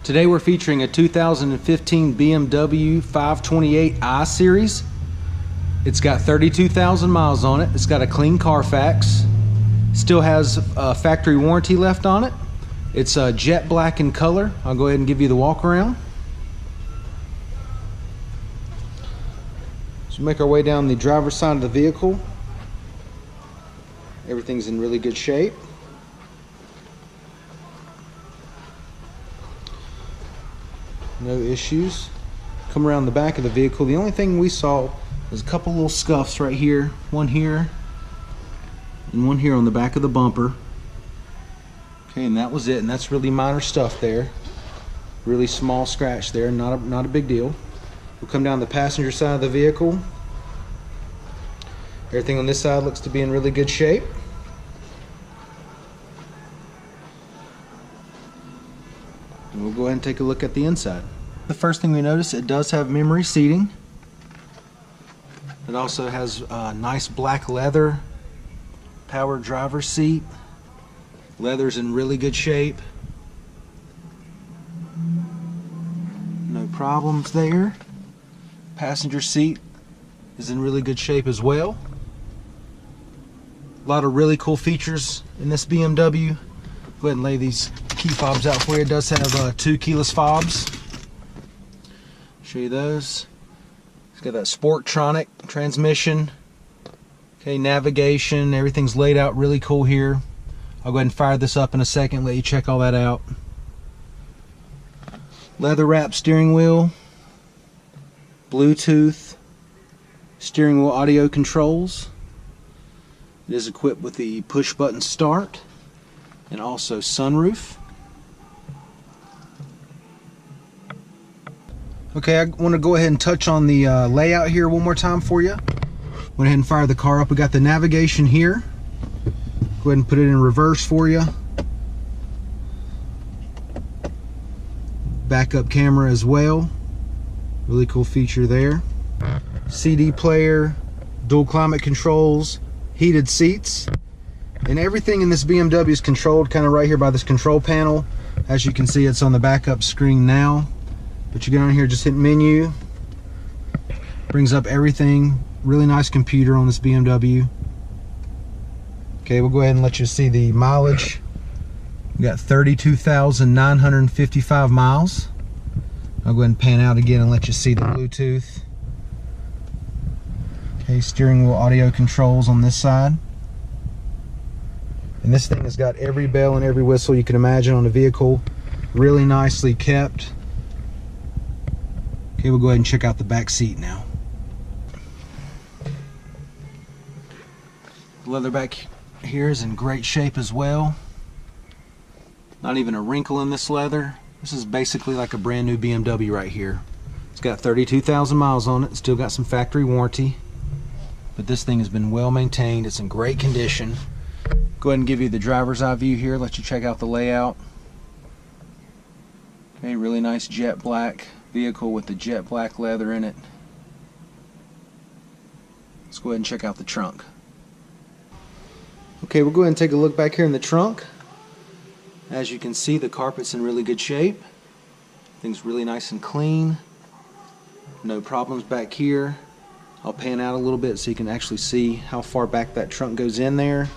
Today we're featuring a 2015 BMW 528i series. It's got 32,000 miles on it. It's got a clean Carfax. Still has a factory warranty left on it. It's jet black in color. I'll go ahead and give you the walk around. So we make our way down the driver's side of the vehicle. Everything's in really good shape. No issues. Come around the back of the vehicle. The only thing we saw was a couple little scuffs right here. One here and one here on the back of the bumper. Okay, and that was it. And that's really minor stuff there. Really small scratch there. Not a big deal. We'll come down the passenger side of the vehicle. Everything on this side looks to be in really good shape. And we'll go ahead and take a look at the inside. The first thing we notice, it does have memory seating. It also has nice black leather, power driver's seat. Leather's in really good shape. No problems there. Passenger seat is in really good shape as well. A lot of really cool features in this BMW. Go ahead and lay these key fobs out for you. It does have 2 keyless fobs. Show you those. It's got that Sportronic transmission. Okay, navigation, everything's laid out really cool here. I'll go ahead and fire this up in a second, let you check all that out. Leather wrap steering wheel, Bluetooth, steering wheel audio controls. It is equipped with the push button start and also sunroof. Okay, I want to go ahead and touch on the layout here one more time for you. Went ahead and fire the car up. We got the navigation here. Go ahead and put it in reverse for you. Backup camera as well. Really cool feature there. CD player, dual climate controls, heated seats. And everything in this BMW is controlled kind of right here by this control panel. As you can see, it's on the backup screen now. But you get on here, just hit menu. Brings up everything. Really nice computer on this BMW. Okay, we'll go ahead and let you see the mileage. We got 32,955 miles. I'll go ahead and pan out again and let you see the Bluetooth. Okay, steering wheel audio controls on this side. And this thing has got every bell and every whistle you can imagine on a vehicle. Really nicely kept. Okay, we'll go ahead and check out the back seat now. The leather back here is in great shape as well. Not even a wrinkle in this leather. This is basically like a brand new BMW right here. It's got 32,000 miles on it. Still got some factory warranty. But this thing has been well maintained. It's in great condition. Go ahead and give you the driver's eye view here. Let you check out the layout. Okay, really nice jet black vehicle with the jet black leather in it. Let's go ahead and check out the trunk. Okay, we'll go ahead and take a look back here in the trunk. As you can see, the carpet's in really good shape. Things really nice and clean. No problems back here. I'll pan out a little bit so you can actually see how far back that trunk goes in there.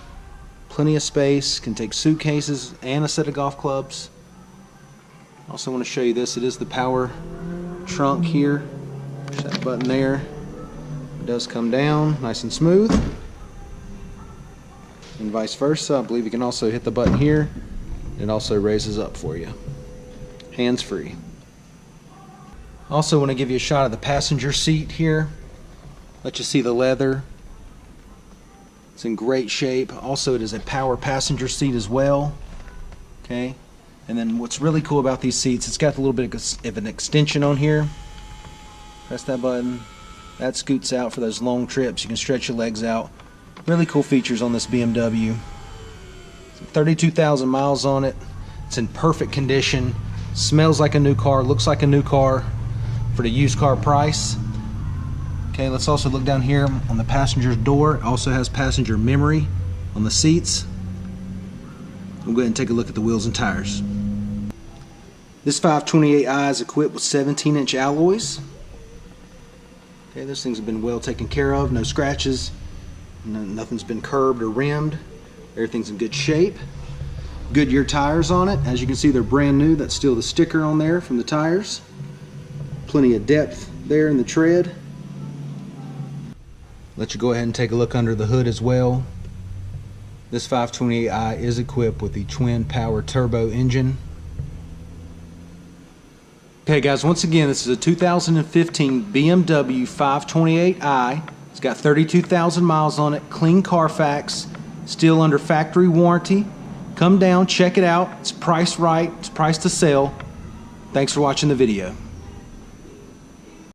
Plenty of space, can take suitcases and a set of golf clubs. Also want to show you this. It is the power trunk here. Push that button there. It does come down nice and smooth. And vice versa. I believe you can also hit the button here. It also raises up for you. Hands free. Also want to give you a shot of the passenger seat here. Let you see the leather. It's in great shape. Also, it is a power passenger seat as well. Okay. And then what's really cool about these seats, it's got a little bit of an extension on here. Press that button. That scoots out for those long trips. You can stretch your legs out. Really cool features on this BMW. 32,000 miles on it. It's in perfect condition. Smells like a new car. Looks like a new car for the used car price. Okay, let's also look down here on the passenger's door. It also has passenger memory on the seats. We'll go ahead and take a look at the wheels and tires. This 528i is equipped with 17-inch alloys. Okay, those things have been well taken care of, no scratches, nothing's been curbed or rimmed. Everything's in good shape. Goodyear tires on it. As you can see, they're brand new. That's still the sticker on there from the tires. Plenty of depth there in the tread. Let you go ahead and take a look under the hood as well. This 528i is equipped with the twin power turbo engine. Okay guys, once again, this is a 2015 BMW 528i. It's got 32,000 miles on it, clean Carfax, still under factory warranty. Come down, check it out. It's priced right, it's priced to sell. Thanks for watching the video.